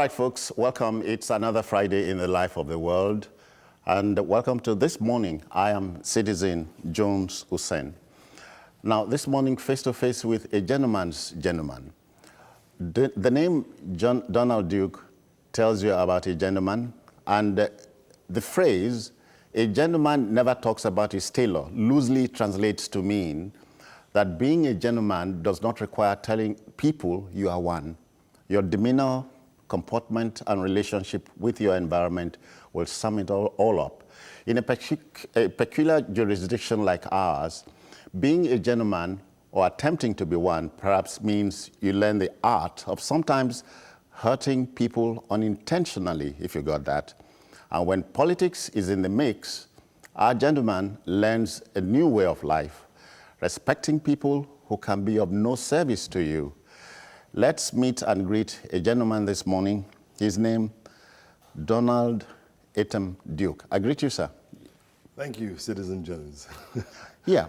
right, folks, welcome. It's another Friday in the life of the world. And welcome to This Morning. I am Citizen Jones Hussein. Now, this morning, face-to-face with a gentleman's gentleman. The name Donald Duke tells you about a gentleman, and the phrase, a gentleman never talks about his tailor, loosely translates to mean that being a gentleman does not require telling people you are one. Your demeanor, comportment, and relationship with your environment will sum it all up. In a peculiar jurisdiction like ours, being a gentleman or attempting to be one perhaps means you learn the art of sometimes hurting people unintentionally, if you got that. And when politics is in the mix, our gentleman learns a new way of life, respecting people who can be of no service to you. Let's meet and greet a gentleman this morning. His name, Donald Etam Duke. I greet you, sir. Thank you, Citizen Jones. Yeah,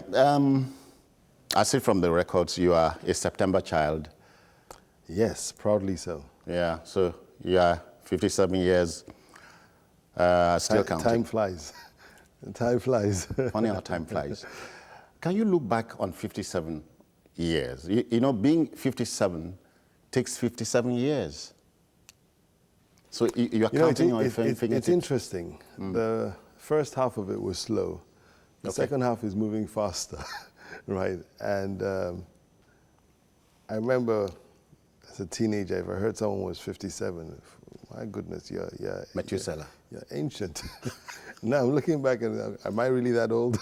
I see from the records you are a September child. Yes, proudly so. Yeah, so you are 57 years, still counting. Time flies. Time flies. Funny how time flies. Can you look back on 57 years? You know, being 57 takes 57 years. So you're counting on your fingertips. It's interesting. The first half of it was slow. The second half is moving faster, right? And I remember as a teenager, if I heard someone was 57, my goodness, you're Methuselah. You're ancient. Now I'm looking back and am I really that old?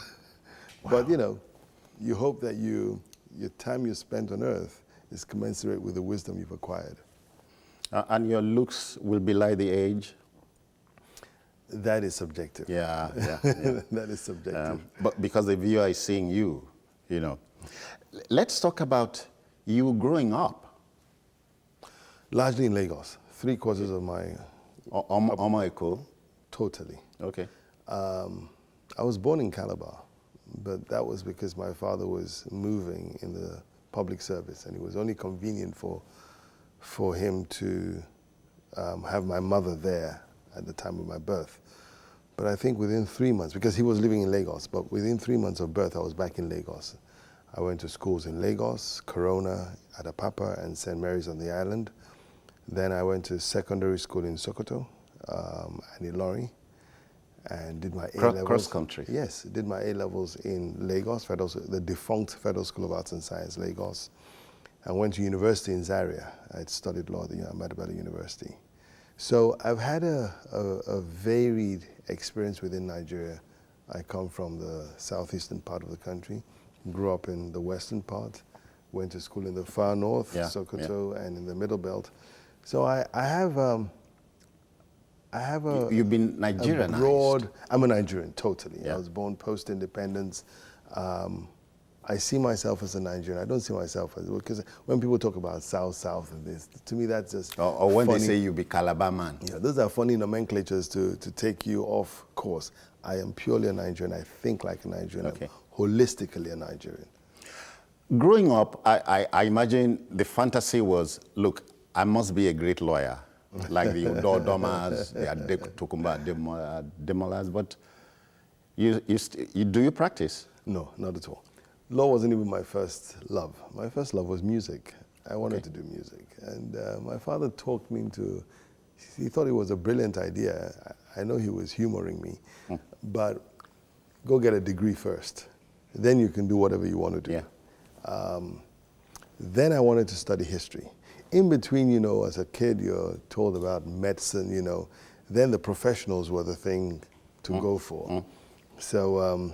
Wow. But you know, you hope that your time you spent on earth is commensurate with the wisdom you've acquired. And your looks will belie the age? That is subjective. Yeah. That is subjective. But because the viewer is seeing you, you know. Let's talk about you growing up. Largely in Lagos. 3/4 of my... Omo Eko? Totally. Okay. I was born in Calabar, but that was because my father was moving in the public service, and it was only convenient for him to have my mother there at the time of my birth. But I think within 3 months, because he was living in Lagos, but within 3 months of birth, I was back in Lagos. I went to schools in Lagos, Corona, Adapapa, and St. Mary's on the island. Then I went to secondary school in Sokoto and Ilorin, and did my A-levels. Cross country? Yes, did my A-levels in Lagos, the defunct Federal School of Arts and Science, Lagos. I went to university in Zaria. I studied law at the Ahmadu Bello University. So I've had a varied experience within Nigeria. I come from the southeastern part of the country, grew up in the western part, went to school in the far north, Sokoto, and in the middle belt. So I have a... You've been Nigerianized. I'm a Nigerian, totally. Yeah. I was born post-independence. I see myself as a Nigerian. I don't see myself as, because when people talk about South and this, to me that's just Or when funny. they say you be Calabar man. Yeah, those are funny nomenclatures to take you off course. I am purely a Nigerian. I think like a Nigerian. Okay. I'm holistically a Nigerian. Growing up, I imagine the fantasy was, look, I must be a great lawyer, like the Udo Domas, the Tokumba Demolas, but do you practice? No, not at all. Law wasn't even my first love. My first love was music. I wanted to do music. And my father talked me into, he thought it was a brilliant idea. I know he was humoring me, but go get a degree first. Then you can do whatever you want to do. Yeah. Then I wanted to study history. In between, you know, as a kid, you're told about medicine, you know. Then the professionals were the thing to go for. So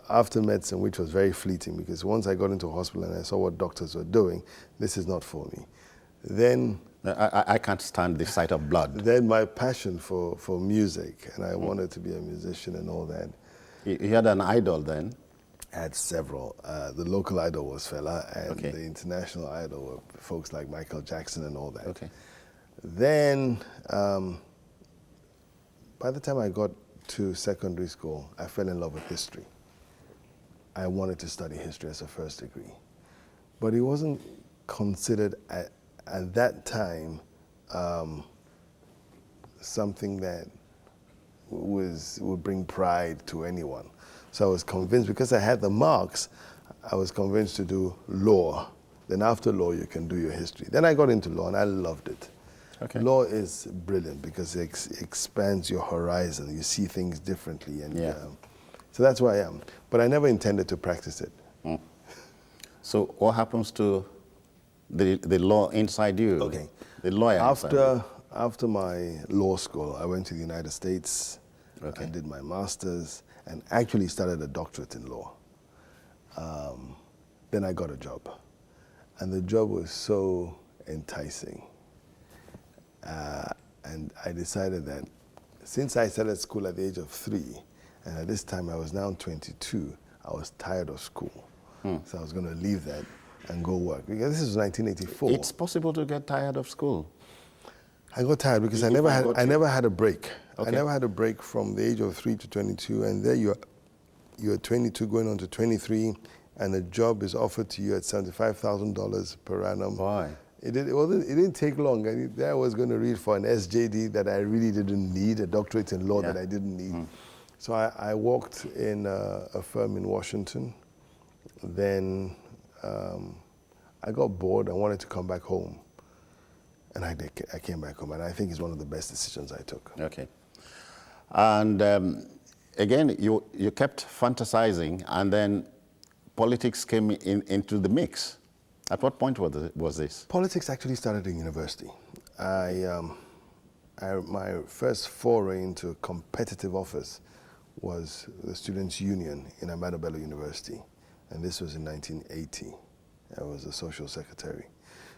after medicine, which was very fleeting, because once I got into a hospital and I saw what doctors were doing, this is not for me. Then... I can't stand the sight of blood. Then my passion for music, and I wanted to be a musician and all that. You had an idol then? I had several. The local idol was Fela, and the international idol were folks like Michael Jackson and all that. Okay. Then, by the time I got to secondary school, I fell in love with history. I wanted to study history as a first degree. But it wasn't considered at that time something that would bring pride to anyone. So I was convinced, because I had the marks, I was convinced to do law. Then after law, you can do your history. Then I got into law, and I loved it. Okay. Law is brilliant because it expands your horizon. You see things differently. And so that's where I am. But I never intended to practice it. Mm. So what happens to the law inside you? Okay. The lawyer inside you? After my law school, I went to the United States. Okay. I did my master's and actually started a doctorate in law. Then I got a job. And the job was so enticing. And I decided that since I started school at the age of 3, and at this time I was now 22, I was tired of school. So I was going to leave that and go work. Because this is 1984. It's possible to get tired of school. I got tired because I never had a break. Okay. I never had a break from the age of 3 to 22, and there you're 22 going on to 23, and a job is offered to you at $75,000 per annum. Why? It didn't take long. I was going to read for an SJD that I really didn't need, a doctorate in law that I didn't need. So I worked in a firm in Washington. Then I got bored. I wanted to come back home. And I came back home, and I think it's one of the best decisions I took. Okay. And again, you kept fantasizing, and then politics came into the mix. At what point was this? Politics actually started in university. My first foray into competitive office was the Students' Union in Ahmadu Bello University, and this was in 1980. I was the social secretary.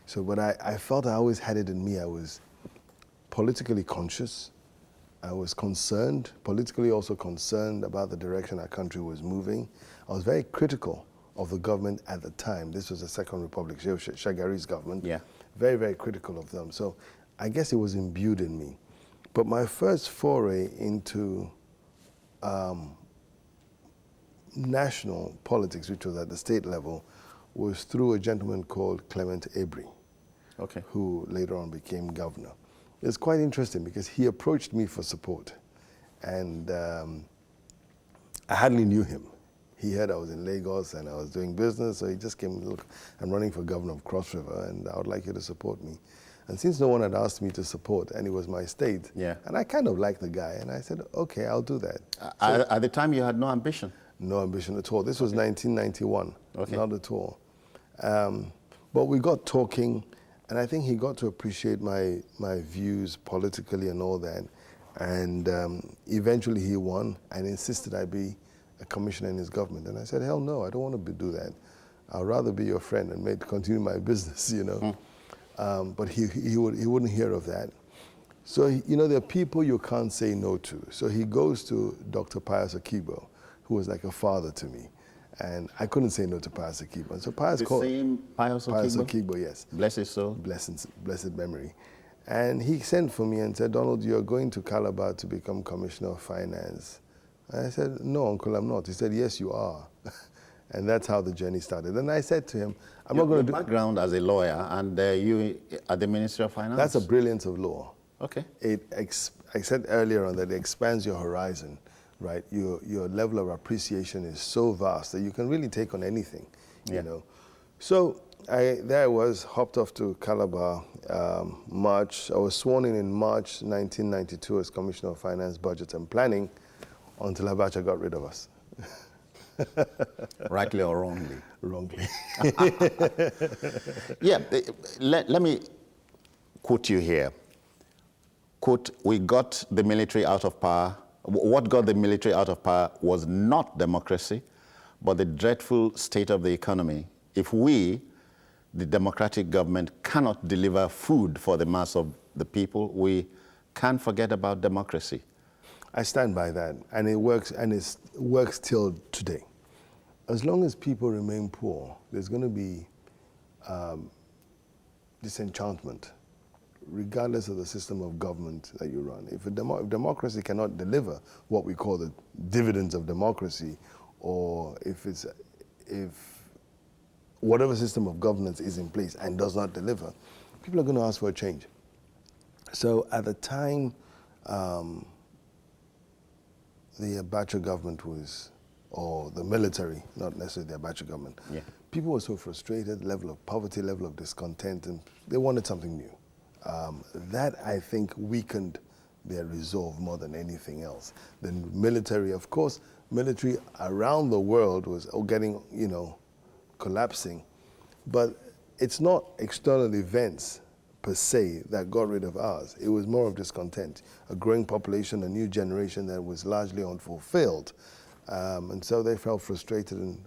So, but I felt I always had it in me. I was politically conscious. I was concerned, politically also concerned about the direction our country was moving. I was very critical of the government at the time. This was the Second Republic, Shagari's government. Yeah. Very, very critical of them. So I guess it was imbued in me. But my first foray into national politics, which was at the state level, was through a gentleman called Clement Abri, who later on became governor. It's quite interesting because he approached me for support, and I hardly knew him. He heard I was in Lagos and I was doing business, so he just came, look, I'm running for governor of Cross River, and I would like you to support me. And since no one had asked me to support, and it was my state, and I kind of liked the guy, and I said, okay, I'll do that. At the time, you had no ambition? No ambition at all. This was 1991, not at all. But we got talking, and I think he got to appreciate my views politically and all that. And eventually he won and insisted I be a commissioner in his government. And I said, hell no, I don't want to do that. I'd rather be your friend and continue my business, you know. But he wouldn't hear of that. So, you know, there are people you can't say no to. So he goes to Dr. Pius Akigbo, who was like a father to me. And I couldn't say no to Pius Akigbo. So Pius called same Pius Akigbo, yes. Bless his soul. Blessed memory. And he sent for me and said, Donald, you're going to Calabar to become Commissioner of Finance. And I said, no, Uncle, I'm not. He said, yes, you are. And that's how the journey started. And I said to him, I'm not going to do... background as a lawyer, and you at the Ministry of Finance? That's a brilliance of law. Okay. I said earlier on that it expands your horizon, right? Your level of appreciation is so vast that you can really take on anything, you know. So there I was, hopped off to Calabar, March. I was sworn in March 1992 as Commissioner of Finance, Budget and Planning, until Abacha got rid of us. Rightly or wrongly? Wrongly. Yeah, let me quote you here. Quote, we got the military out of power. What got the military out of power was not democracy, but the dreadful state of the economy. If we, the democratic government, cannot deliver food for the mass of the people, we can't forget about democracy. I stand by that, and it works, and it works till today. As long as people remain poor, there's going to be disenchantment, regardless of the system of government that you run. If democracy cannot deliver what we call the dividends of democracy, or if whatever system of governance is in place and does not deliver, people are going to ask for a change. So at the time, the Abacha government was, or the military, not necessarily the Abacha government, Yeah. people were so frustrated, level of poverty, level of discontent, and they wanted something new. That, I think, weakened their resolve more than anything else. The military, of course, military around the world was getting, collapsing. But it's not external events per se that got rid of ours. It was more of discontent, a growing population, a new generation that was largely unfulfilled. And so they felt frustrated and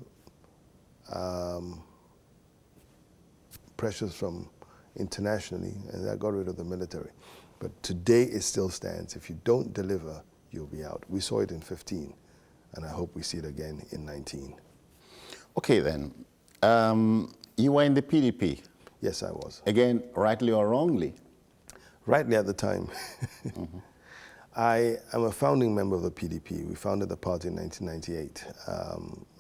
pressures from internationally, and that got rid of the military. But today it still stands. If you don't deliver, you'll be out. We saw it in 15, and I hope we see it again in 19. Okay then, you were in the PDP. Yes, I was. Again, rightly or wrongly? Rightly at the time. Mm-hmm. I am a founding member of the PDP. We founded the party in 1998.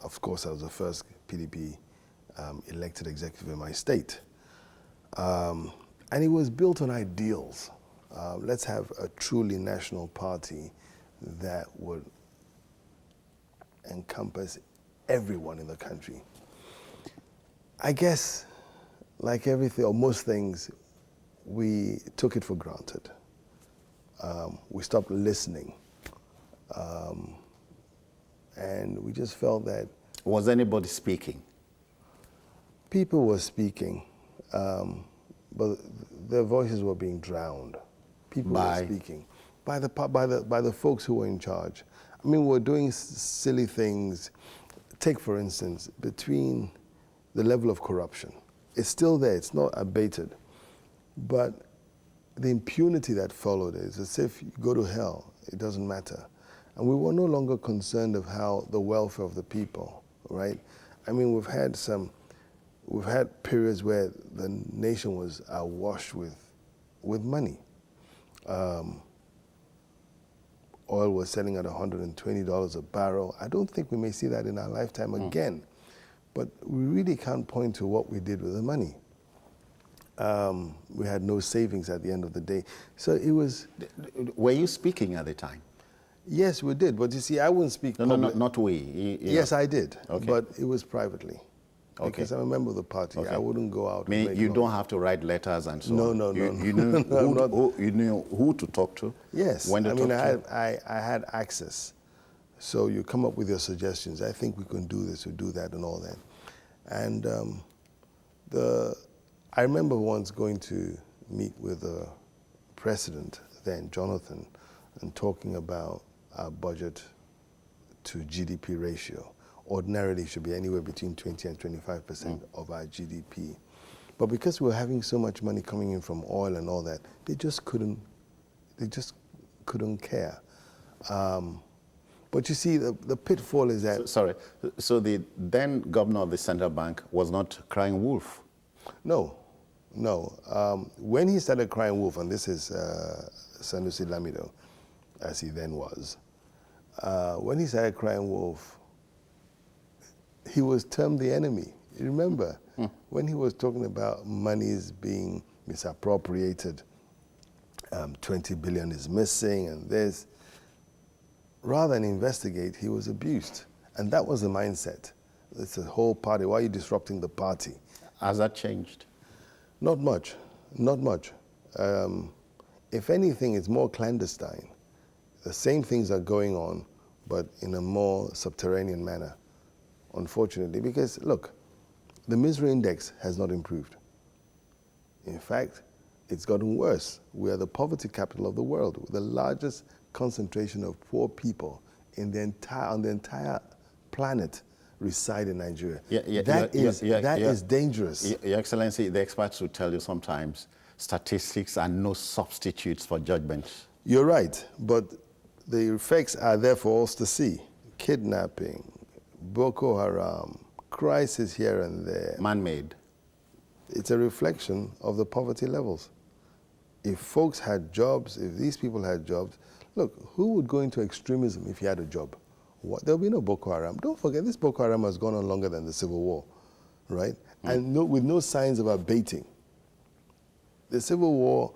Of course, I was the first PDP elected executive in my state. And it was built on ideals. Let's have a truly national party that would encompass everyone in the country. I guess, like everything, or most things, we took it for granted. We stopped listening. And we just felt that... Was anybody speaking? People were speaking, but their voices were being drowned. People were speaking by the folks who were in charge. I mean, we're doing silly things. Take, for instance, between the level of corruption. It's still there, it's not abated. But the impunity that followed is as if you go to hell, it doesn't matter. And we were no longer concerned of how the welfare of the people, right? I mean, we've had periods where the nation was awash with money. Oil was selling at $120 a barrel. I don't think we may see that in our lifetime again. But we really can't point to what we did with the money. We had no savings at the end of the day. So it was... Were you speaking at the time? Yes, we did. But you see, I wouldn't speak public. No, not we. Yes, I did. Okay. But it was privately. Okay. Because I'm a member of the party. Okay. I wouldn't go out. You don't have to write letters and so on. No. You knew who to talk to? Yes. When to talk to? I had access. So you come up with your suggestions. I think we can do this or do that and all that. And I remember once going to meet with the president then, Jonathan, and talking about our budget to GDP ratio. Ordinarily, it should be anywhere between 20 and 25% of our GDP. But because we were having so much money coming in from oil and all that, they just couldn't care. But you see, the pitfall is that... So the then governor of the central bank was not crying wolf? No. When he started crying wolf, and this is Sanusi Lamido, as he then was, when he started crying wolf, he was termed the enemy. You remember? When he was talking about monies being misappropriated, 20 billion is missing, and this... Rather than investigate, he was abused. And that was the mindset. It's a whole party. Why are you disrupting the party? Has that changed? Not much. If anything, it's more clandestine. The same things are going on, but in a more subterranean manner, unfortunately. Because, look, the misery index has not improved. In fact, it's gotten worse. We are the poverty capital of the world, the largest concentration of poor people on the entire planet reside in Nigeria. That is dangerous. Your Excellency, the experts will tell you sometimes statistics are no substitutes for judgment. You're right, but the effects are there for us to see. Kidnapping, Boko Haram, crisis here and there. Man-made. It's a reflection of the poverty levels. If folks had jobs, if these people had jobs, look, who would go into extremism if he had a job? There'll be no Boko Haram. Don't forget, this Boko Haram has gone on longer than the Civil War, right? And with no signs of abating. The Civil War,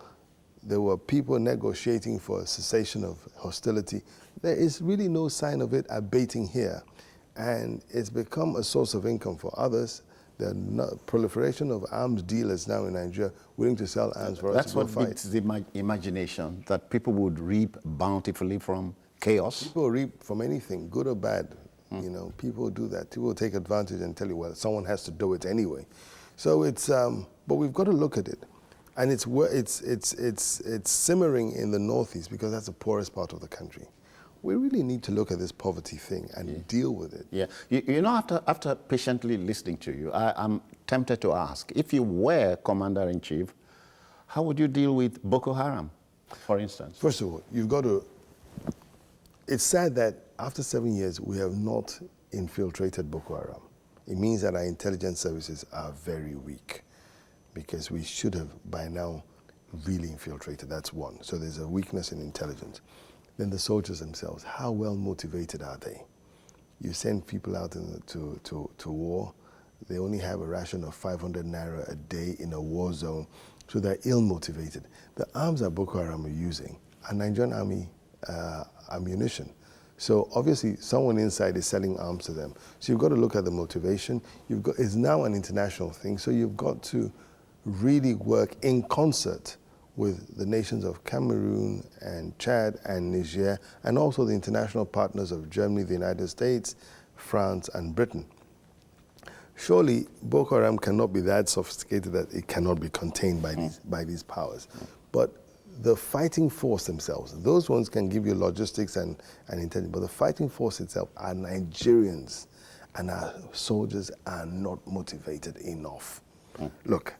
there were people negotiating for a cessation of hostility. There is really no sign of it abating here. And it's become a source of income for others. The proliferation of arms dealers now in Nigeria willing to sell arms for us to go fight. That's what beats the imagination, that people would reap bountifully from chaos. People reap from anything, good or bad. You know, people do that. People take advantage and tell you, well, someone has to do it anyway. So it's, but we've got to look at it. And it's simmering in the Northeast because that's the poorest part of the country. We really need to look at this poverty thing and deal with it. Yeah, you know, after patiently listening to you, I'm tempted to ask, if you were Commander-in-Chief, how would you deal with Boko Haram, for instance? First of all, you've got to, it's sad that after 7 years, we have not infiltrated Boko Haram. It means that our intelligence services are very weak because we should have by now really infiltrated. That's one. So there's a weakness in intelligence. Then the soldiers themselves, how well motivated are they? You send people out to war, they only have a ration of 500 naira a day in a war zone, so they're ill motivated. The arms that Boko Haram are using are Nigerian Army ammunition. So obviously someone inside is selling arms to them. So you've got to look at the motivation. It's now an international thing, so you've got to really work in concert with the nations of Cameroon and Chad and Niger, and also the international partners of Germany, the United States, France, and Britain. Surely Boko Haram cannot be that sophisticated that it cannot be contained by these powers. But the fighting force themselves, those ones can give you logistics and intelligence, but the fighting force itself are Nigerians, and our soldiers are not motivated enough. Look,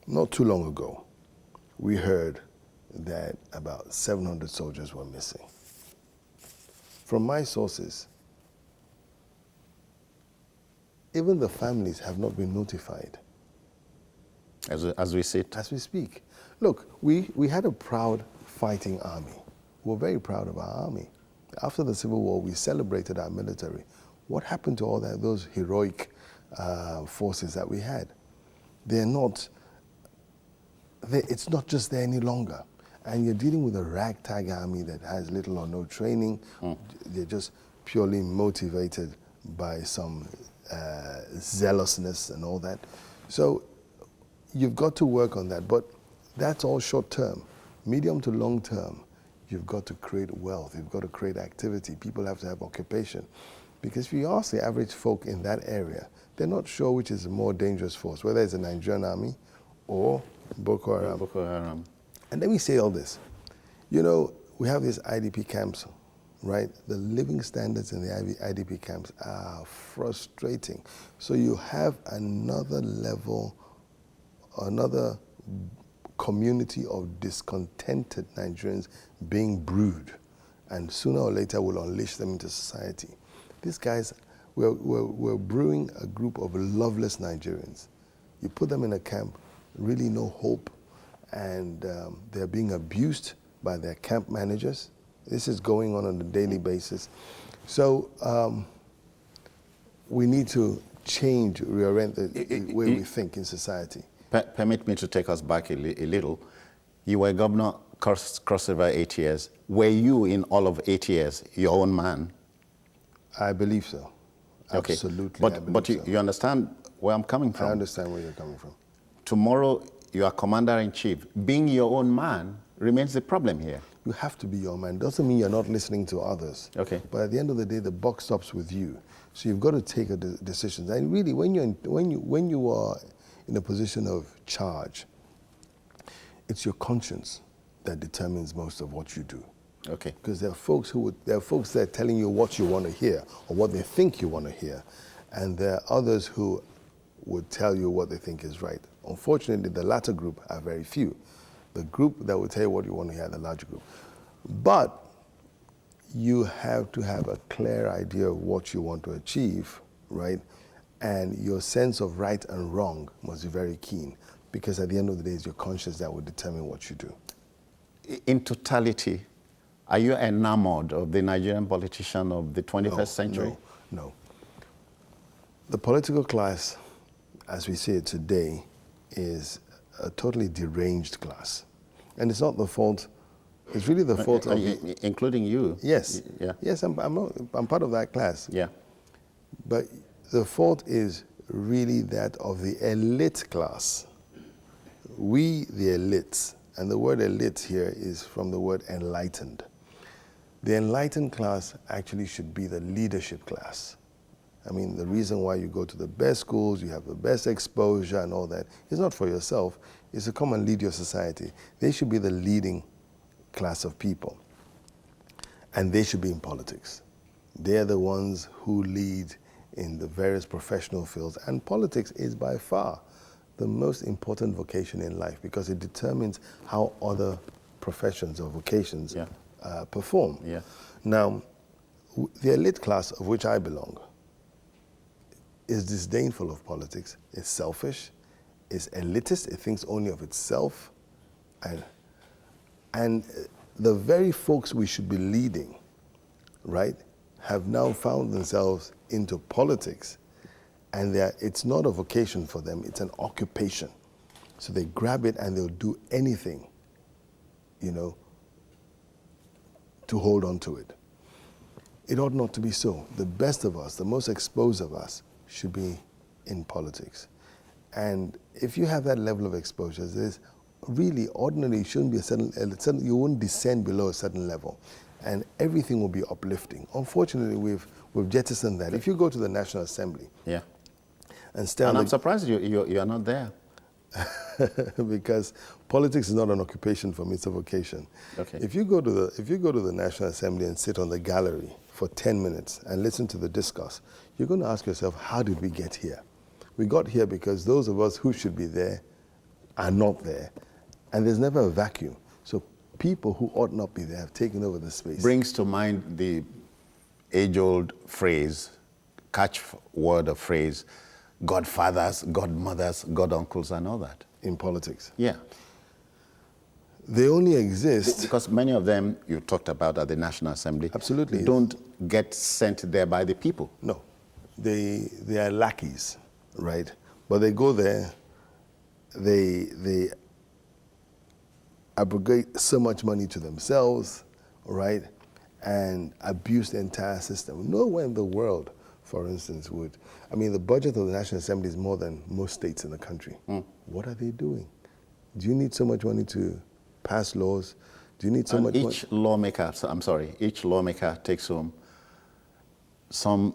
not too long ago, we heard that about 700 soldiers were missing. From my sources, even the families have not been notified. As we sit? As we speak. Look, we had a proud fighting army. We're very proud of our army. After the Civil War, we celebrated our military. What happened to all those heroic forces that we had? It's not just there any longer. And you're dealing with a ragtag army that has little or no training. They're just purely motivated by some zealousness and all that. So you've got to work on that. But that's all short term. Medium to long term, you've got to create wealth. You've got to create activity. People have to have occupation. Because if you ask the average folk in that area, they're not sure which is a more dangerous force, whether it's the Nigerian army or Boko Haram. Boko Haram. And let me say all this. You know, we have these IDP camps, right? The living standards in the IDP camps are frustrating. So you have another level, another community of discontented Nigerians being brewed, and sooner or later will unleash them into society. These guys, we're brewing a group of loveless Nigerians. You put them in a camp, really no hope, and they're being abused by their camp managers. This is going on a daily basis. So we need to change, reorient the way we think in society. Permit me to take us back a little. You were governor cross over 8 years. Were you, in all of 8 years, your own man? I believe so. Okay. Absolutely. But you understand where I'm coming from? I understand where you're coming from. Tomorrow, you are commander-in-chief. Being your own man remains the problem here. You have to be your man. Doesn't mean you're not listening to others. Okay. But at the end of the day, the buck stops with you. So you've got to take a decision. And really, when you are in a position of charge, it's your conscience that determines most of what you do. Okay. Because there are folks that are telling you what you want to hear or what they think you want to hear, and there are others who would tell you what they think is right. Unfortunately, the latter group are very few. The group that will tell you what you want to hear, the larger group. But you have to have a clear idea of what you want to achieve, right? And your sense of right and wrong must be very keen, because at the end of the day, it's your conscience that will determine what you do. In totality, are you enamored of the Nigerian politician of the 21st century? No. The political class, as we see it today, is a totally deranged class. And it's not the fault, it's really the fault of... Including you. Yes. Yeah. Yes, I'm part of that class. Yeah. But the fault is really that of the elite class. We, the elites, and the word elite here is from the word enlightened. The enlightened class actually should be the leadership class. I mean, the reason why you go to the best schools, you have the best exposure and all that, is not for yourself, it's to come and lead your society. They should be the leading class of people. And they should be in politics. They're the ones who lead in the various professional fields. And politics is by far the most important vocation in life because it determines how other professions or vocations perform. Yeah. Now, the elite class of which I belong is disdainful of politics, is selfish, is elitist, it thinks only of itself, and the very folks we should be leading, right, have now found themselves into politics, and it's not a vocation for them, it's an occupation. So they grab it and they'll do anything, you know, to hold on to it. It ought not to be so. The best of us, the most exposed of us, should be in politics. And if you have that level of exposure, there's really ordinarily shouldn't be a certain, you won't descend below a certain level, and everything will be uplifting. Unfortunately, we've jettisoned that. If you go to the National Assembly, and I'm surprised you are not there. because politics is not an occupation for me, it's a vocation. Okay. If you go to the National Assembly and sit on the gallery for 10 minutes and listen to the discourse, you're going to ask yourself, how did we get here? We got here because those of us who should be there are not there. And there's never a vacuum. So people who ought not be there have taken over the space. Brings to mind the age-old phrase, catchword of phrase, godfathers, godmothers, goduncles, and all that. In politics. Yeah. They only exist... Because many of them you talked about at the National Assembly... Absolutely. ...don't get sent there by the people. No. They are lackeys, right? But they go there, they abrogate so much money to themselves, right? And abuse the entire system. Nowhere in the world, for instance, would... I mean, the budget of the National Assembly is more than most states in the country. What are they doing? Do you need so much money to pass laws? Do you need so much money? Each lawmaker takes home some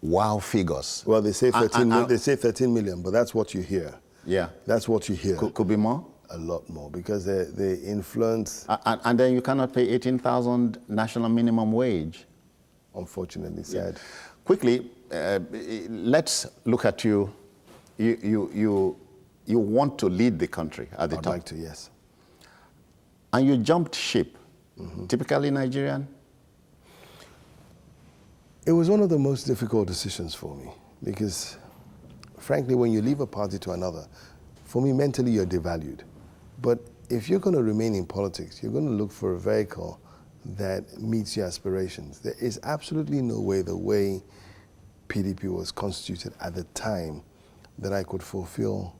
wow figures. Well, they say 13 million, but that's what you hear. Yeah. That's what you hear. Could be more? A lot more, because they influence... And then you cannot pay 18,000 national minimum wage. Unfortunately sad. Yeah. Quickly, let's look at you. You want to lead the country at the top. I'd like to, yes. And you jumped ship. Typically Nigerian? It was one of the most difficult decisions for me, because frankly, when you leave a party to another, for me, mentally, you're devalued. But if you're going to remain in politics, you're going to look for a vehicle that meets your aspirations. There is absolutely no way, the way PDP was constituted at the time, that I could fulfill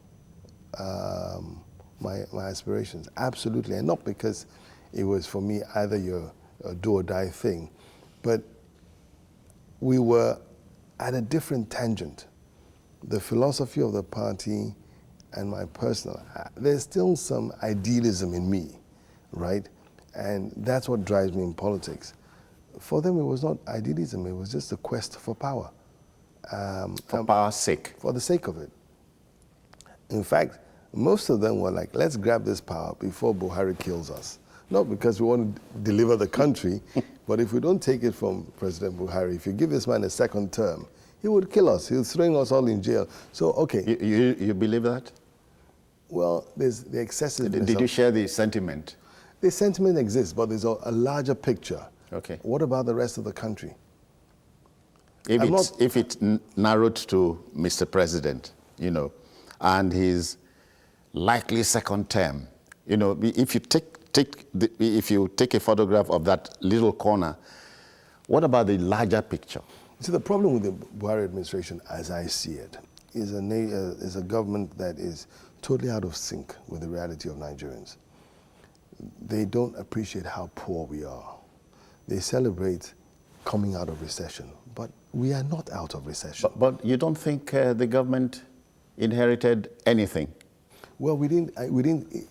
my aspirations. Absolutely. And not because it was, for me, either your do or die thing, but we were at a different tangent. The philosophy of the party and my personal, there's still some idealism in me, right? And that's what drives me in politics. For them, it was not idealism, it was just a quest for power. For power's sake. For the sake of it. In fact, most of them were like, let's grab this power before Buhari kills us. Not because we want to deliver the country, but if we don't take it from President Buhari, if you give this man a second term, he would kill us. He'll throw us all in jail. So, okay. You believe that? Well, there's the excessive... Did you share the sentiment? The sentiment exists, but there's a larger picture. Okay. What about the rest of the country? If it's narrowed to Mr. President, you know, and his likely second term, you know, if you take a photograph of that little corner, what about the larger picture? See, the problem with the Buhari administration, as I see it, is a government that is totally out of sync with the reality of Nigerians. they don't appreciate how poor we are. They celebrate coming out of recession, but we are not out of recession. But you don't think the government inherited anything? Well, we didn't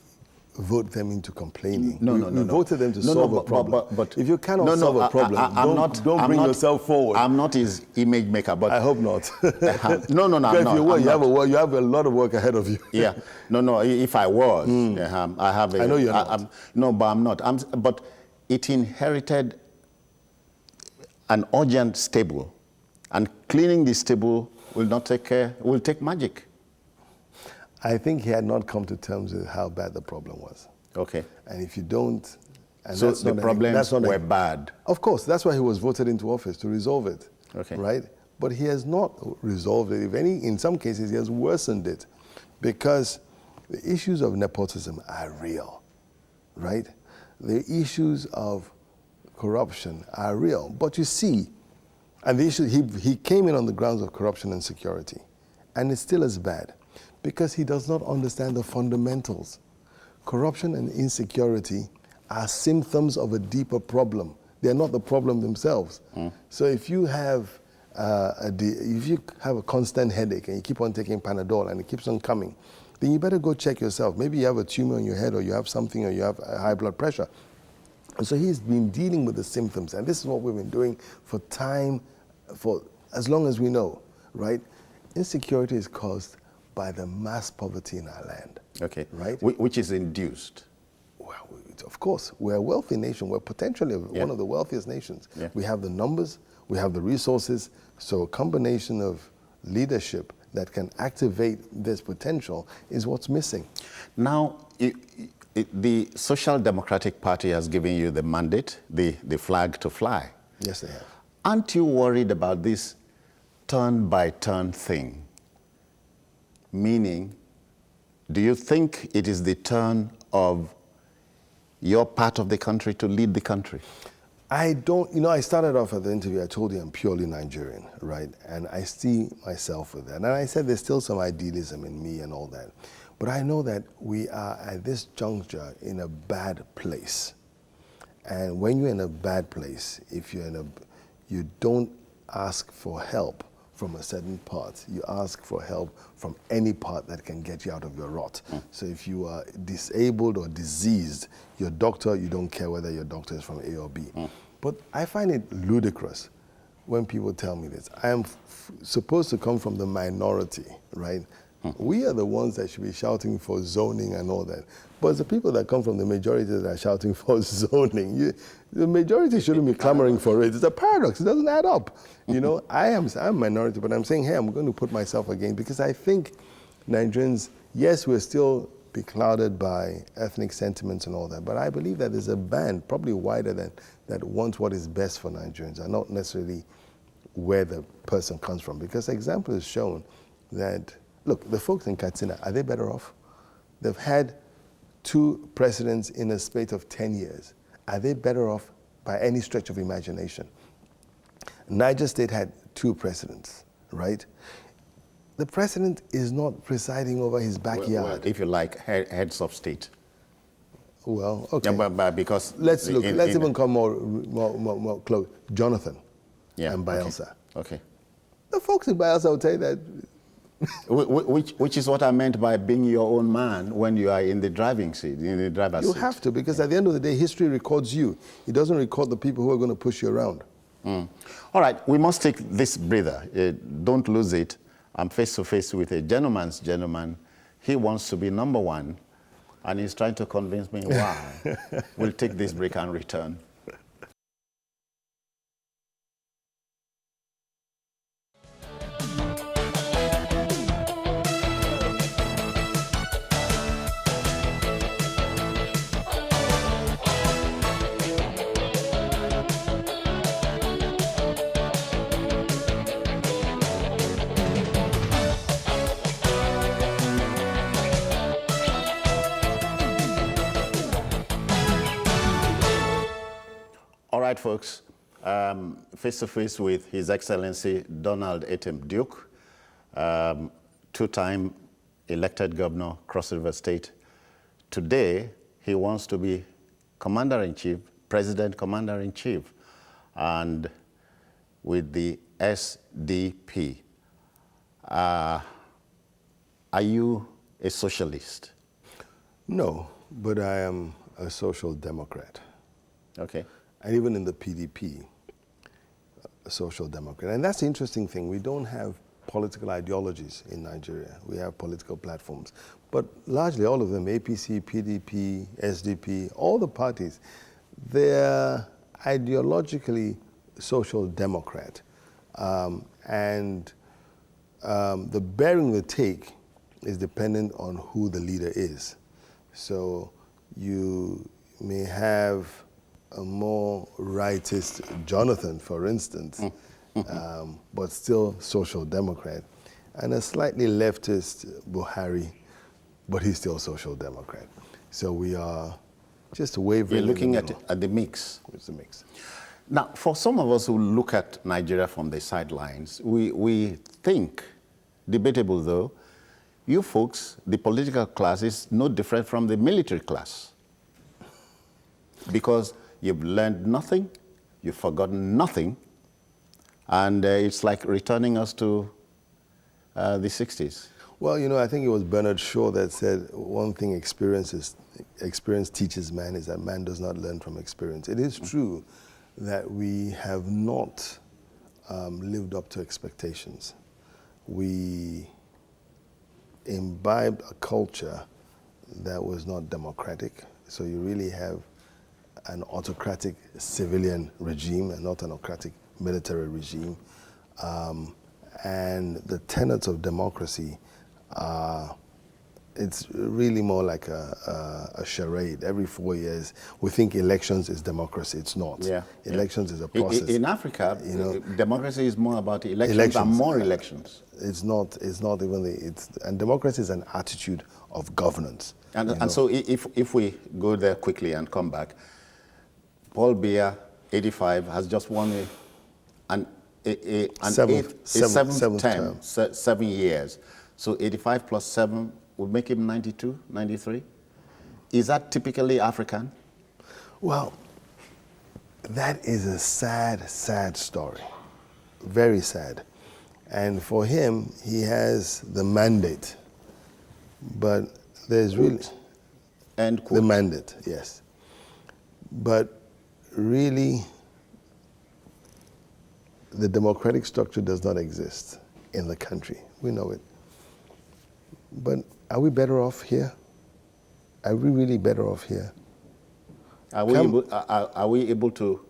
vote them into complaining. No. We voted them to solve a problem. But if you cannot solve a problem, don't bring yourself forward. I'm not his image maker, but I hope not. No, I'm not. You have a lot of work ahead of you. Yeah, no. If I was, I have. I know you're not. No, but I'm not. But it inherited an urgent stable, and cleaning the stable will take magic. I think he had not come to terms with how bad the problem was. Okay. And if you don't... And so the problems were bad. Of course, that's why he was voted into office, to resolve it. Okay. Right? But he has not resolved it. If any, in some cases, he has worsened it. Because the issues of nepotism are real. Right? The issues of corruption are real. But you see, and the issue, he came in on the grounds of corruption and security. And it's still as bad. Because he does not understand the fundamentals. Corruption and insecurity are symptoms of a deeper problem. They're not the problem themselves. So if you have a constant headache and you keep on taking Panadol and it keeps on coming, then you better go check yourself. Maybe you have a tumor on your head, or you have something, or you have high blood pressure. And so he's been dealing with the symptoms, and this is what we've been doing for as long as we know, right? Insecurity is caused by the mass poverty in our land. Okay. Right? Which is induced. Well, of course, we're a wealthy nation. We're potentially one of the wealthiest nations. Yeah. We have the numbers, we have the resources, so a combination of leadership that can activate this potential is what's missing. Now, the Social Democratic Party has given you the mandate, the flag to fly. Yes, they have. Aren't you worried about this turn-by-turn thing? Meaning, do you think it is the turn of your part of the country to lead the country? I don't, I started off at the interview, I told you I'm purely Nigerian, right? And I see myself with that. And I said there's still some idealism in me and all that. But I know that we are at this juncture in a bad place. And when you're in a bad place, you don't ask for help from a certain part. You ask for help from any part that can get you out of your rut. So if you are disabled or diseased, your doctor, you don't care whether your doctor is from A or B. But I find it ludicrous when people tell me this. I am supposed to come from the minority, right? We are the ones that should be shouting for zoning and all that. But it's the people that come from the majority that are shouting for zoning. The majority shouldn't be clamoring for it. It's a paradox. It doesn't add up. I'm a minority, but I'm saying, hey, I'm going to put myself again, because I think Nigerians, yes, we're still beclouded by ethnic sentiments and all that, but I believe that there's a band, probably wider than that, wants what is best for Nigerians, and not necessarily where the person comes from. Because example has shown that, look, the folks in Katsina, are they better off? They've had 2 presidents in a spate of 10 years. Are they better off by any stretch of imagination? Niger State had 2 presidents, right? The president is not presiding over his backyard. Well, if you like, heads of state. Well, okay. Yeah, but because let's even come more close. Jonathan and Bielsa. Okay. The folks in Bielsa will tell you that. Which is what I meant by being your own man when you are in the driving seat, in the driver's seat. You have to, because at the end of the day, history records you. It doesn't record the people who are going to push you around. All right, we must take this breather. Don't lose it. I'm face to face with a gentleman's gentleman. He wants to be number 1, and he's trying to convince me why. We'll take this break and return. All right, folks, face to face with His Excellency Donald Etem Duke, 2-time elected governor, Cross River State. Today, he wants to be commander-in-chief, president commander-in-chief, and with the SDP. Are you a socialist? No, but I am a social democrat. Okay. And even in the PDP, a social democrat. And that's the interesting thing. We don't have political ideologies in Nigeria. We have political platforms. But largely all of them, APC, PDP, SDP, all the parties, they're ideologically social democrat. And the bearing they take is dependent on who the leader is. So you may have a more rightist Jonathan, for instance, but still social democrat, and a slightly leftist Buhari, but he's still social democrat. So we are just wavering. You're looking in the at the mix. It's a mix. Now, for some of us who look at Nigeria from the sidelines, we think, debatable though, you folks, the political class, is no different from the military class. Because you've learned nothing, you've forgotten nothing, and it's like returning us to the 60s. Well, you know, I think it was Bernard Shaw that said one thing experience teaches man is that man does not learn from experience. It is true that we have not lived up to expectations. We imbibed a culture that was not democratic. So you really have an autocratic civilian regime and not an autocratic military regime. And the tenets of democracy it's really more like a charade. Every 4 years, we think elections is democracy. It's not. Yeah. Elections is a process. In Africa, you know, democracy is more about elections and more elections. It's not even and democracy is an attitude of governance. And so if we go there quickly and come back, Paul Biya, 85, has just won seventh term, 7 years. So 85 plus 7 would make him 92, 93. Is that typically African? Well, that is a sad, sad story. Very sad. And for him, he has the mandate. But there's really... End quote. The mandate, yes. But really, the democratic structure does not exist in the country. We know it. But are we better off here? Are we really better off here? Are we able to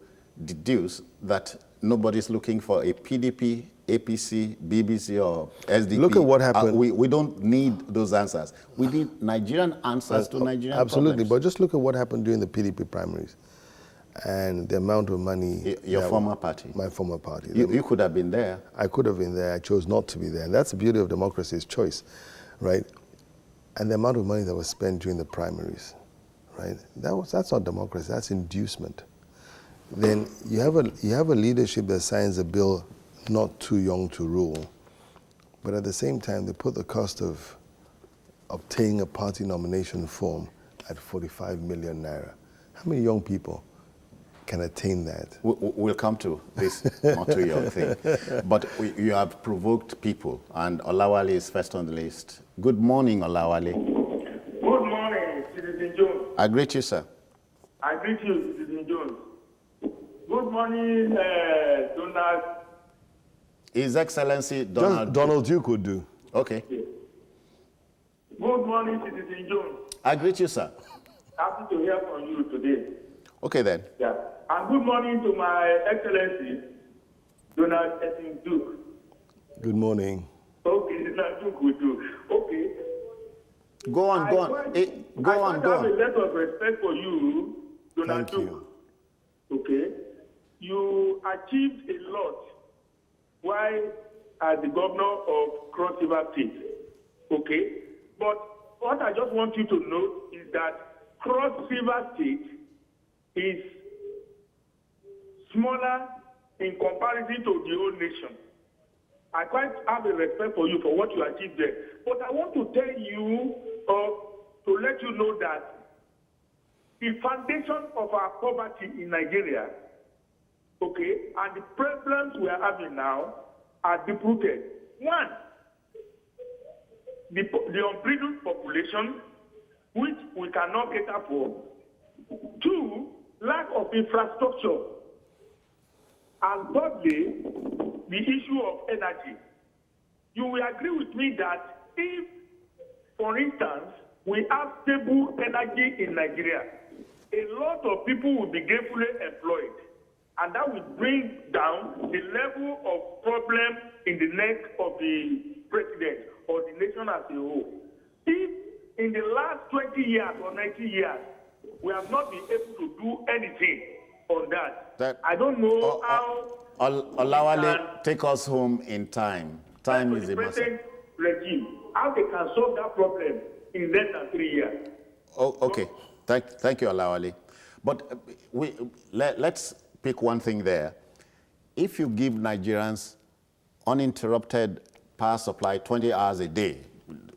deduce that nobody's looking for a PDP, APC, BBC, or SDP? Look at what happened. We don't need those answers. We need Nigerian answers to Nigerian absolutely, problems. But just look at what happened during the PDP primaries and the amount of money. Your former party. My former party. You could have been there. I could have been there. I chose not to be there. And that's the beauty of democracy, is choice, right? And the amount of money that was spent during the primaries, right? That's not democracy. That's inducement. Then you have a leadership that signs a bill not too young to rule, but at the same time they put the cost of obtaining a party nomination form at 45 million naira. How many young people can attain that? We'll come to this not too young thing. But you have provoked people, and Olawale is first on the list. Good morning, Olawale. Good morning, Citizen Jones. I greet you, sir. I greet you, Citizen Jones. Good morning, Donald. His Excellency Donald. Donald Duke would do. Okay. Good morning, Citizen Jones. I greet you, sir. Happy to hear from you today. Okay, then. Yeah. And good morning to my Excellency, Donald Duke. Good morning. Okay, Donald Duke will do. Okay. Go on. I Go on. have a lot of respect for you, Donald Thank Duke. you. Okay. You achieved a lot while as the governor of Cross River State. Okay. But what I just want you to know is that Cross River State is smaller in comparison to the whole nation. I quite have a respect for you for what you achieved there. But I want to tell you, or to let you know that the foundation of our poverty in Nigeria, okay, and the problems we are having now are deep-rooted. One, the unbridled population, which we cannot cater for. Two, lack of infrastructure. And thirdly, the issue of energy. You will agree with me that if, for instance, we have stable energy in Nigeria, a lot of people will be gainfully employed, and that will bring down the level of problem in the neck of the president or the nation as a whole. If in the last 20 years or 90 years, we have not been able to do anything on that, I don't know how... Olawale, take us home in time. Time is a matter. Regime, how they can solve that problem in less than 3 years. Oh, okay. Thank you, Olawale. But let's pick one thing there. If you give Nigerians uninterrupted power supply 20 hours a day,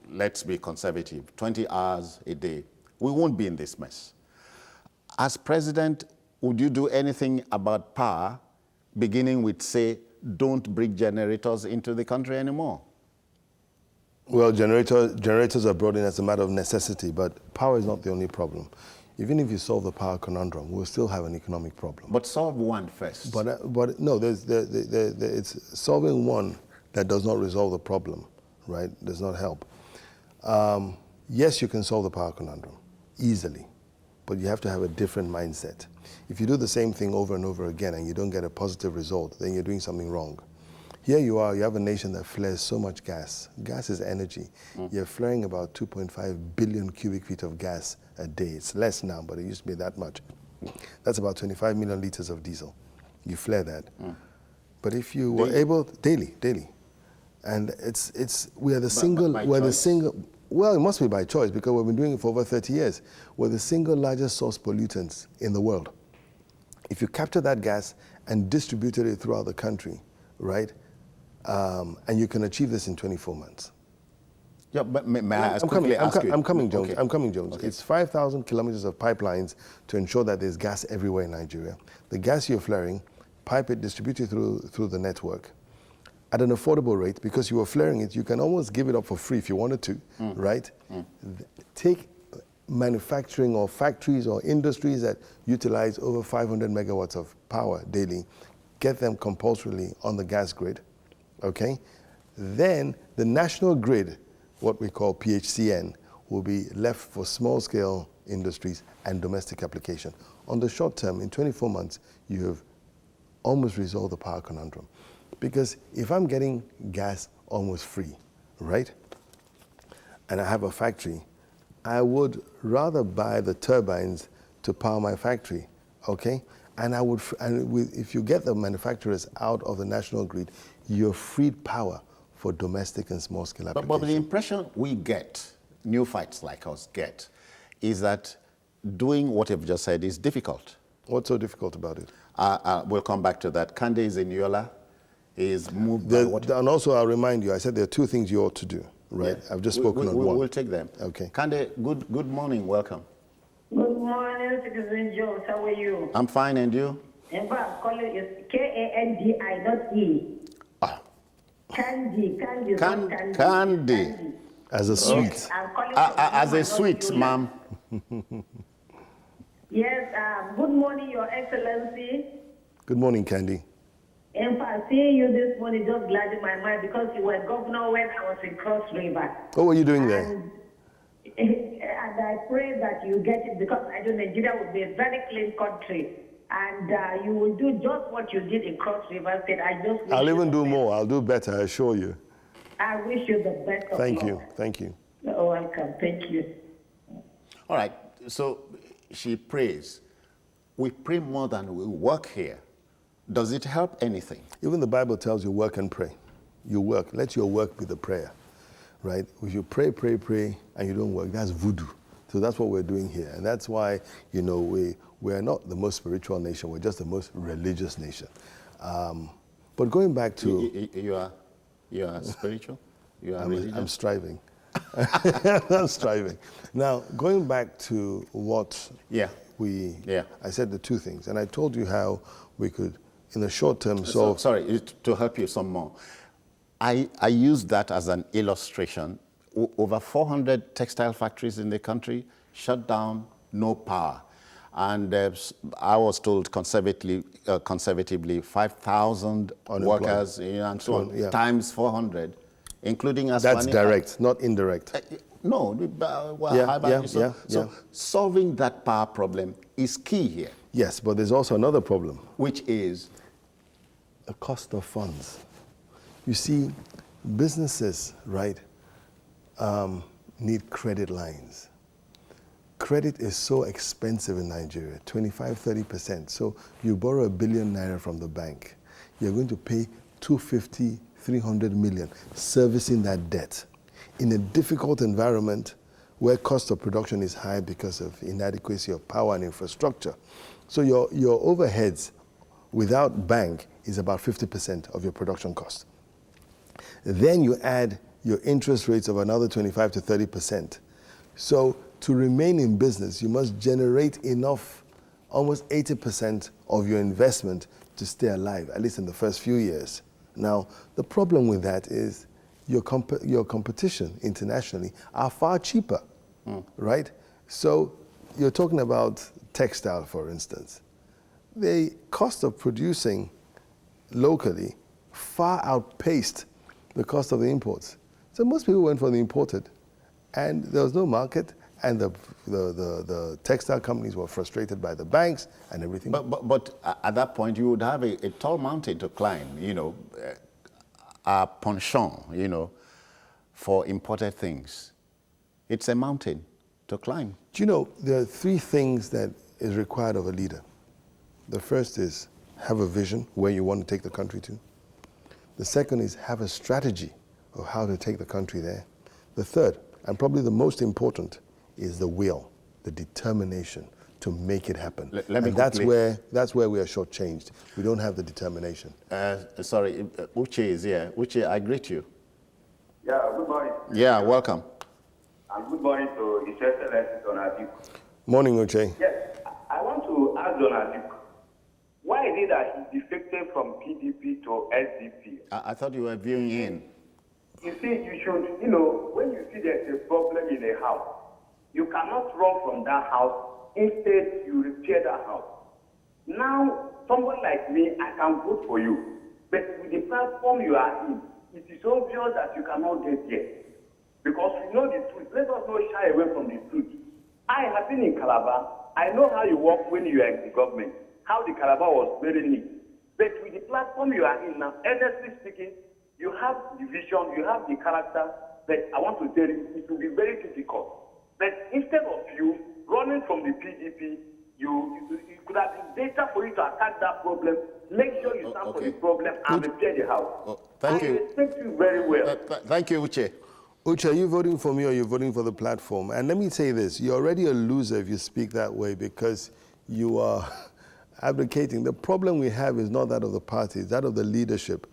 let's be conservative, 20 hours a day, we won't be in this mess. As president, would you do anything about power, beginning with, say, don't bring generators into the country anymore? Well, generators are brought in as a matter of necessity, but power is not the only problem. Even if you solve the power conundrum, we'll still have an economic problem. But solve one first. But no, it's solving one that does not resolve the problem, right? Does not help. Yes, you can solve the power conundrum easily, but you have to have a different mindset. If you do the same thing over and over again and you don't get a positive result, then you're doing something wrong. Here you are, you have a nation that flares so much gas. Gas is energy. You're flaring about 2.5 billion cubic feet of gas a day. It's less now, but it used to be that much. That's about 25 million liters of diesel. You flare that. But if you were able, daily, and we're the single, well, it must be by choice because we've been doing it for over 30 years. We're the single largest source pollutants in the world. If you capture that gas and distributed it throughout the country, right, and you can achieve this in 24 months. Yeah, but may I I'm coming, Jones. Okay. I'm coming, Jones. Okay. It's 5,000 kilometers of pipelines to ensure that there's gas everywhere in Nigeria. The gas you're flaring, pipe it, distribute it through the network at an affordable rate. Because you are flaring it, you can almost give it up for free if you wanted to, right? Take manufacturing or factories or industries that utilize over 500 megawatts of power daily, get them compulsorily on the gas grid, okay? Then the national grid, what we call PHCN, will be left for small-scale industries and domestic application. On the short term, in 24 months, you have almost resolved the power conundrum. Because if I'm getting gas almost free, right, and I have a factory, I would rather buy the turbines to power my factory, okay? And if you get the manufacturers out of the national grid, you're freed power for domestic and small-scale applications. But the impression we get, neophytes like us get, is that doing what you've just said is difficult. What's so difficult about it? We'll come back to that. Kande is in Yola. Is moved by what? And also, I'll remind you, I said there are two things you ought to do, right? Yeah. I've just spoken on one. We'll take them. Okay. Kande, good morning. Welcome. Good morning, Citizen Jones. How are you? I'm fine, and you? In fact, call it Kandi, not E. Ah. Candy. Candy. As a sweet. Yes, I'm calling As a sweet, ma'am. Yes, good morning, Your Excellency. Good morning, Candy. In fact, seeing you this morning just gladdened my mind because you were governor when I was in Cross River. What were you doing there? And I pray that you get it because I know Nigeria will be a very clean country. And you will do just what you did in Cross River State. I'll even do more. I'll do better, I assure you. I wish you the best of luck. Thank you. You're welcome. Thank you. All right. So she prays. We pray more than we work here. Does it help anything? Even the Bible tells you work and pray. You work. Let your work be the prayer, right? If you pray, and you don't work, that's voodoo. So that's what we're doing here. And that's why, you know, we're not the most spiritual nation. We're just the most religious nation. But going back to... You are spiritual? You are religious? I'm striving. I'm striving. Now, going back to what... Yeah. I said the two things, and I told you how we could, in the short term, solve. Sorry, to help you some more. I used that as an illustration. Over 400 textile factories in the country shut down, no power. And I was told conservatively 5,000 workers and so on, times 400, including us. That's direct, not indirect. No, so solving that power problem is key here. Yes, but there's also another problem. Which is? The cost of funds. You see, businesses, right, need credit lines. Credit is so expensive in Nigeria, 25–30%. So you borrow ₦1 billion from the bank, you're going to pay 250–300 million servicing that debt in a difficult environment where cost of production is high because of inadequacy of power and infrastructure. So your overheads without bank is about 50% of your production cost. Then you add your interest rates of another 25–30%. So to remain in business, you must generate enough, almost 80% of your investment to stay alive, at least in the first few years. Now, the problem with that is your competition internationally are far cheaper, right? So you're talking about textile, for instance. The cost of producing locally far outpaced the cost of the imports. So most people went for the imported, and there was no market, and the textile companies were frustrated by the banks and everything. But at that point, you would have a tall mountain to climb, a penchant, for imported things. It's a mountain to climb. Do you know, there are three things that is required of a leader. The first is have a vision where you want to take the country to. The second is have a strategy of how to take the country there. The third, and probably the most important, is the will, the determination to make it happen. And that's where we are shortchanged. We don't have the determination. Sorry, Uche is here. Uche, I greet you. Yeah, good morning. Yeah, welcome. And good morning to His Excellency Donald Duke. Morning, Uche. Yes, I want to ask Donald Duke, why is it that he defected from PDP to SDP? I thought you were viewing in. You see, you should, when you see there's a problem in a house, you cannot run from that house. Instead, you repair that house. Now, someone like me, I can vote for you. But with the platform you are in, it is obvious that you cannot get there. Because we know the truth. Let us not shy away from the truth. I have been in Calabar. I know how you work when you are in the government, how the Calabar was very neat. But with the platform you are in now, honestly speaking, you have the vision, you have the character, but I want to tell you, it will be very difficult. But instead of you running from the PDP, it could have been better for you to attack that problem, make sure you stand for the problem and repair the house. Thank you. I respect you very well. Thank you, Uche. Uche, are you voting for me or are you voting for the platform? And let me say this, you're already a loser if you speak that way because you are advocating. The problem we have is not that of the party, it's that of the leadership.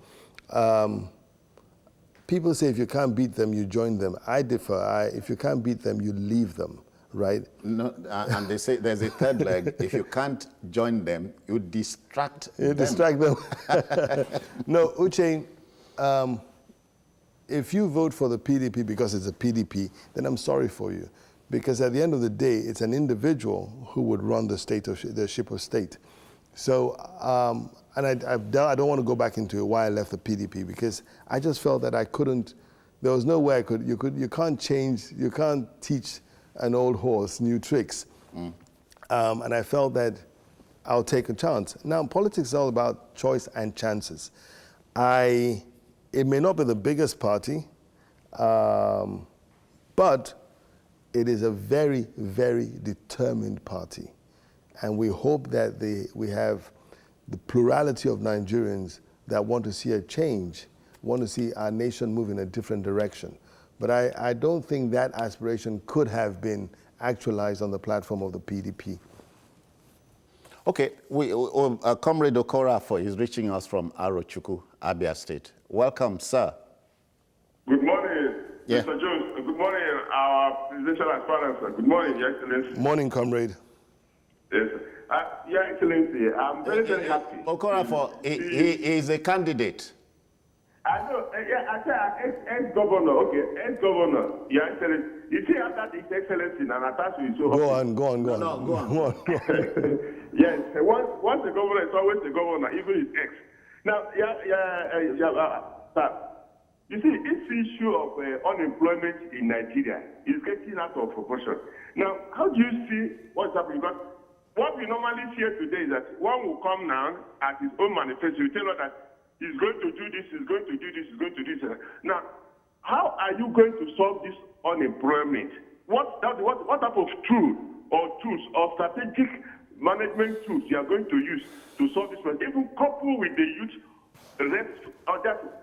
People say if you can't beat them, you join them. I differ. If you can't beat them, you leave them, right? No, and they say there's a third leg. If you can't join them, you distract them. You distract them. No, Uche, if you vote for the PDP because it's a PDP, then I'm sorry for you. Because at the end of the day, it's an individual who would run the ship of state. So, and I don't want to go back into why I left the PDP because I just felt that I couldn't, there was no way I could, you can't teach an old horse new tricks. And I felt that I'll take a chance. Now, politics is all about choice and chances. It may not be the biggest party, but it is a very, very determined party. And we hope that we have the plurality of Nigerians that want to see a change, want to see our nation move in a different direction. But I don't think that aspiration could have been actualized on the platform of the PDP. Okay, Comrade Okorafor is reaching us from Arochukwu, Abia State. Welcome, sir. Good morning, Yeah. Mr. Jones. Good morning, our presidential aspirant, sir. Good morning, Your Excellency. Morning, comrade. Yes. Your Excellency, I'm very, very happy. Okorafor, he is a candidate. I know, I said ex-governor, okay, ex-governor, Your Excellency. You see, after His Excellency, and attached to his own Go office. on. Yes, once a governor is always a governor, even his ex. Now, sir, you see, this issue of unemployment in Nigeria is getting out of proportion. Now, how do you see what's happening? Because what we normally see today is that one will come now at his own manifesto, he tell us that he's going to do this, he's going to do this, he's going to do this. Now, how are you going to solve this unemployment? What type of tool or tools or strategic management tools you are going to use to solve this problem, even coupled with the youth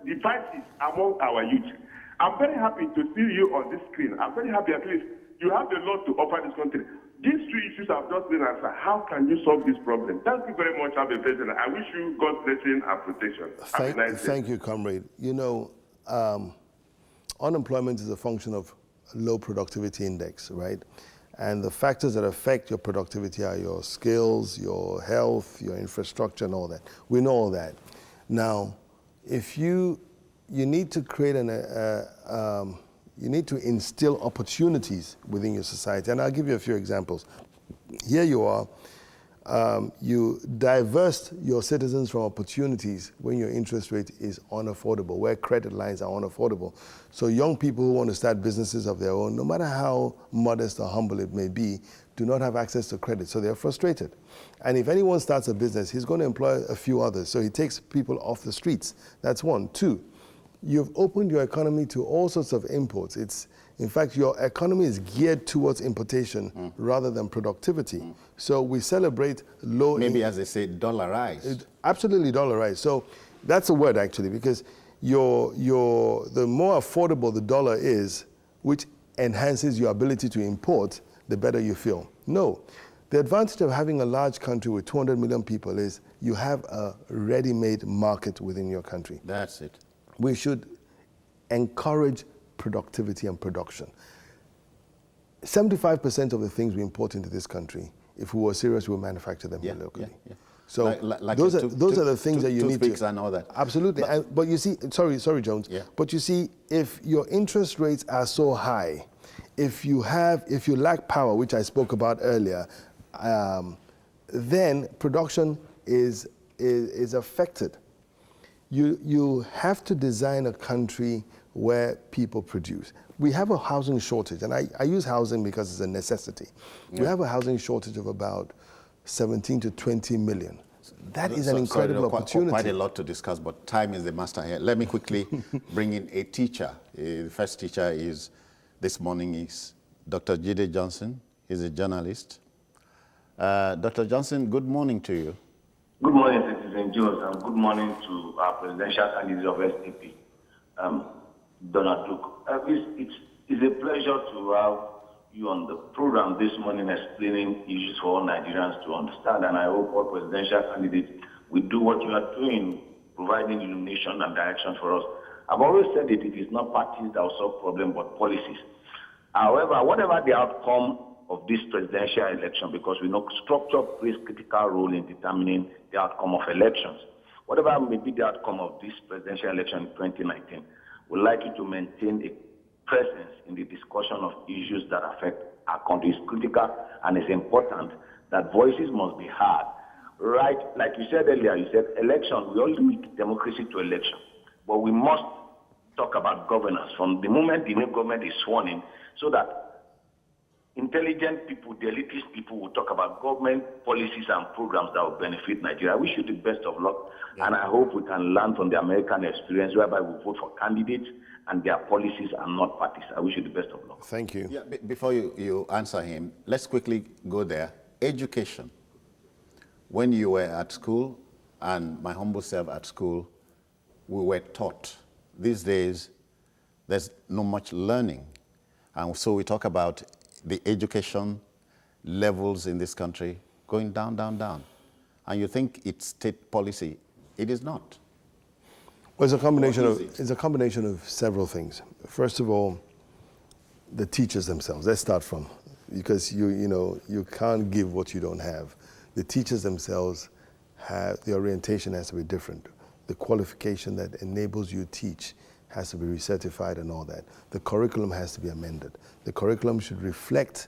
devices among our youth? I'm very happy to see you on this screen. I'm very happy at least you have a lot to offer this country. These two issues have just been answered. How can you solve this problem? Thank you very much, Abba President. I wish you God's blessing and protection. Thank you, comrade. You know, unemployment is a function of low productivity index, right? And the factors that affect your productivity are your skills, your health, your infrastructure, and all that. We know all that. Now, if you need to create you need to instill opportunities within your society. And I'll give you a few examples. Here you are, you divest your citizens from opportunities when your interest rate is unaffordable, where credit lines are unaffordable. So young people who want to start businesses of their own, no matter how modest or humble it may be, do not have access to credit, so they're frustrated. And if anyone starts a business, he's going to employ a few others, so he takes people off the streets. That's one. Two, you've opened your economy to all sorts of imports. In fact, your economy is geared towards importation rather than productivity. So we celebrate low... Maybe, as they say, dollarized. Absolutely dollarized. So that's a word, actually, because the more affordable the dollar is, which enhances your ability to import, the better you feel. No. The advantage of having a large country with 200 million people is you have a ready-made market within your country. That's it. We should encourage productivity and production. 75% of the things we import into this country, if we were serious, we'll manufacture them here locally. Yeah. So like those are the things that you need to... and all that. Absolutely. But you see, sorry, Jones. Yeah. But you see, if your interest rates are so high, if you lack power, which I spoke about earlier, then production is affected. You have to design a country where people produce. We have a housing shortage, and I use housing because it's a necessity. Yeah. We have a housing shortage of about 17 to 20 million. That is an incredible opportunity. Quite a lot to discuss, but time is the master here. Let me quickly bring in a teacher. The first teacher this morning is Dr. Jide Johnson. He's a journalist. Dr. Johnson, good morning to you. Good morning, Citizen Jones, and good morning to our presidential candidate of SDP, Donald Duke. It's a pleasure to have you on the program this morning explaining issues for all Nigerians to understand, and I hope all presidential candidates will do what you are doing, providing illumination and direction for us. I've always said that it is not parties that will solve problems, but policies. However, whatever the outcome of this presidential election, because we know structure plays critical role in determining the outcome of elections. Whatever may be the outcome of this presidential election in 2019, we'd like you to maintain a presence in the discussion of issues that affect our country. It's critical and it's important that voices must be heard. Right, like you said earlier, you said election, we all link democracy to election, but we must talk about governance from the moment the new government is sworn in, so that intelligent people, the elitist people will talk about government policies and programs that will benefit Nigeria. I wish you the best of luck, and I hope we can learn from the American experience whereby we vote for candidates and their policies and not parties. I wish you the best of luck. Thank you. Yeah, before you answer him, let's quickly go there. Education. When you were at school, and my humble self at school, we were taught. These days, there's not much learning. And so we talk about the education levels in this country going down, down, down. And you think it's state policy. It is not. Well, it's a combination of several things. First of all, the teachers themselves. Let's start from, because you can't give what you don't have. The teachers themselves the orientation has to be different. The qualification that enables you to teach has to be recertified and all that. The curriculum has to be amended. The curriculum should reflect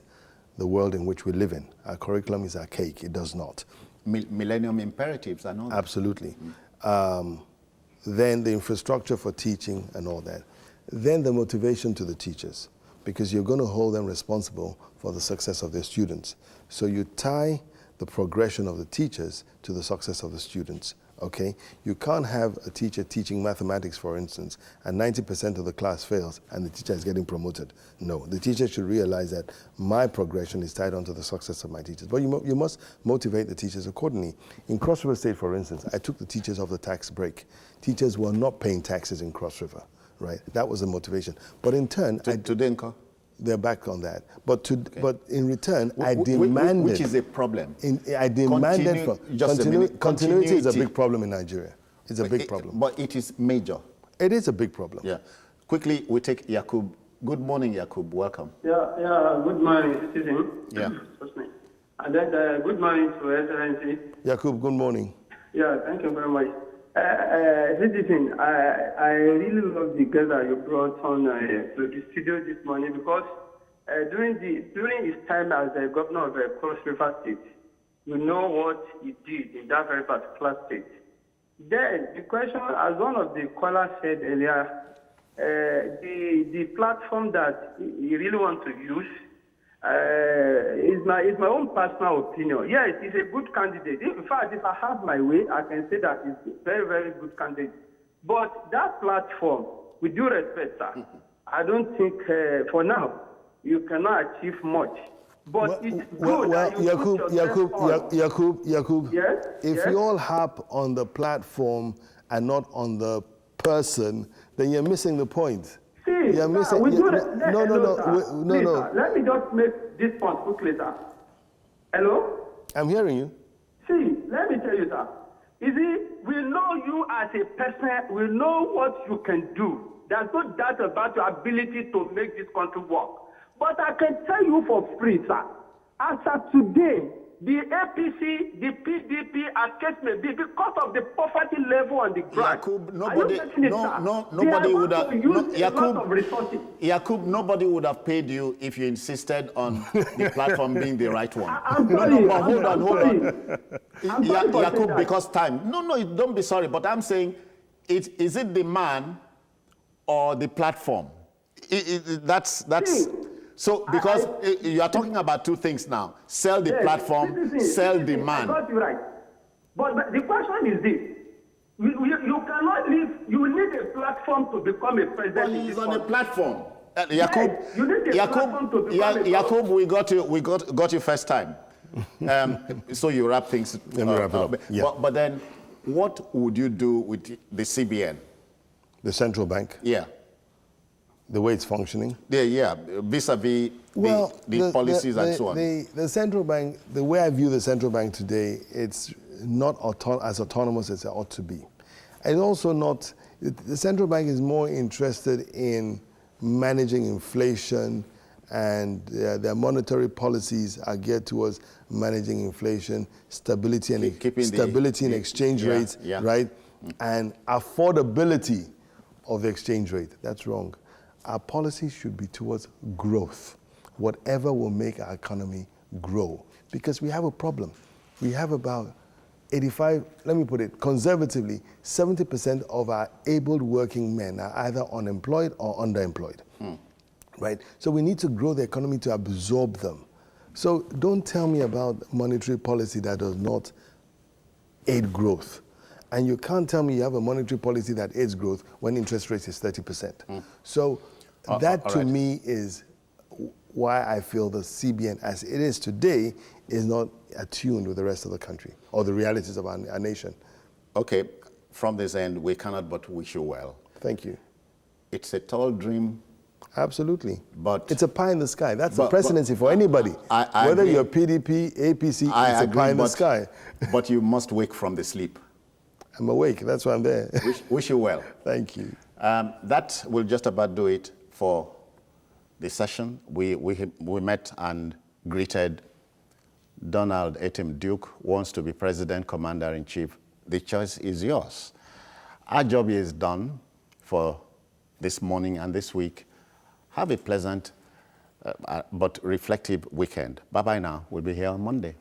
the world in which we live in. Our curriculum is archaic. It does not. Millennium imperatives and all that. Absolutely. Then the infrastructure for teaching and all that. Then the motivation to the teachers, because you're going to hold them responsible for the success of their students. So you tie the progression of the teachers to the success of the students. Okay? You can't have a teacher teaching mathematics, for instance, and 90% of the class fails and the teacher is getting promoted. No, the teacher should realize that my progression is tied onto the success of my teachers. But you must motivate the teachers accordingly. In Cross River State, for instance, I took the teachers off the tax break. Teachers were not paying taxes in Cross River, right? That was the motivation. But in turn, Today, they're back on that. But in return, I demanded... Which is a problem. I demanded... Continuity is a big problem in Nigeria. It's a big problem. But it is major. It is a big problem. Yeah. Quickly, we take Yakub. Good morning, Yakub. Welcome. Yeah. Good morning, citizen. Yeah. And then good morning to Excellency. Yakub, good morning. Yeah, thank you very much. Citizen, I really love the guest that you brought on to the studio this morning because during his time as the governor of Cross River State, you know what he did in that very particular state. Then the question, as one of the callers said earlier, the platform that he really wants to use is my own personal opinion. Yes, he's a good candidate. In fact, if I have my way, I can say that he's a very, very good candidate. But that platform, with due respect, sir, I don't think for now you cannot achieve much. But it's good that you Yakub, yes? If you all harp on the platform and not on the person, then you're missing the point. You're missing. No. Let me just make this point quickly, sir. Hello? I'm hearing you. See, let me tell you, sir. You see, we know you as a person. We know what you can do. There's no doubt about your ability to make this country work. But I can tell you for free, sir, as of today, the APC, the PDP, as case may be, because of the poverty level on the ground. Yakub, nobody would have. Yakub, nobody would have paid you if you insisted on the platform being the right one. I'm sorry. Hold on. Yakub, because time. No, don't be sorry. But I'm saying, is it the man or the platform? That's. So, because you are talking about two things now. Sell the platform, sell the man. I got you right. But the question is this. You cannot leave, you need a platform to become a president. Well, he's on a platform. Yakub, you need a platform to become Yakub, we got you first time. So you wrap things. Let me wrap it up. Yeah. But then, what would you do with the CBN? The central bank? Yeah. The way it's functioning? Yeah, vis-a-vis the policies and so on. The central bank, the way I view the central bank today, it's not as autonomous as it ought to be. And also not, the central bank is more interested in managing inflation, and their monetary policies are geared towards managing inflation, stability and in exchange rates, right? And affordability of the exchange rate. That's wrong. Our policy should be towards growth, whatever will make our economy grow. Because we have a problem. We have about 85, let me put it conservatively, 70% of our able working men are either unemployed or underemployed, right? So we need to grow the economy to absorb them. So don't tell me about monetary policy that does not aid growth. And you can't tell me you have a monetary policy that aids growth when interest rate is 30%. So that to me is why I feel the CBN as it is today is not attuned with the rest of the country or the realities of our nation. Okay, from this end, we cannot but wish you well. Thank you. It's a tall dream. Absolutely. But it's a pie in the sky. That's the presidency for anybody. I Whether agree. you're PDP, APC, it's a pie in the sky. But you must wake from the sleep. I'm awake. That's why I'm there. Wish you well. Thank you. That will just about do it for the session. We met and greeted Donald Etim Duke wants to be President Commander-in-Chief. The choice is yours. Our job is done for this morning and this week. Have a pleasant but reflective weekend. Bye-bye now. We'll be here on Monday.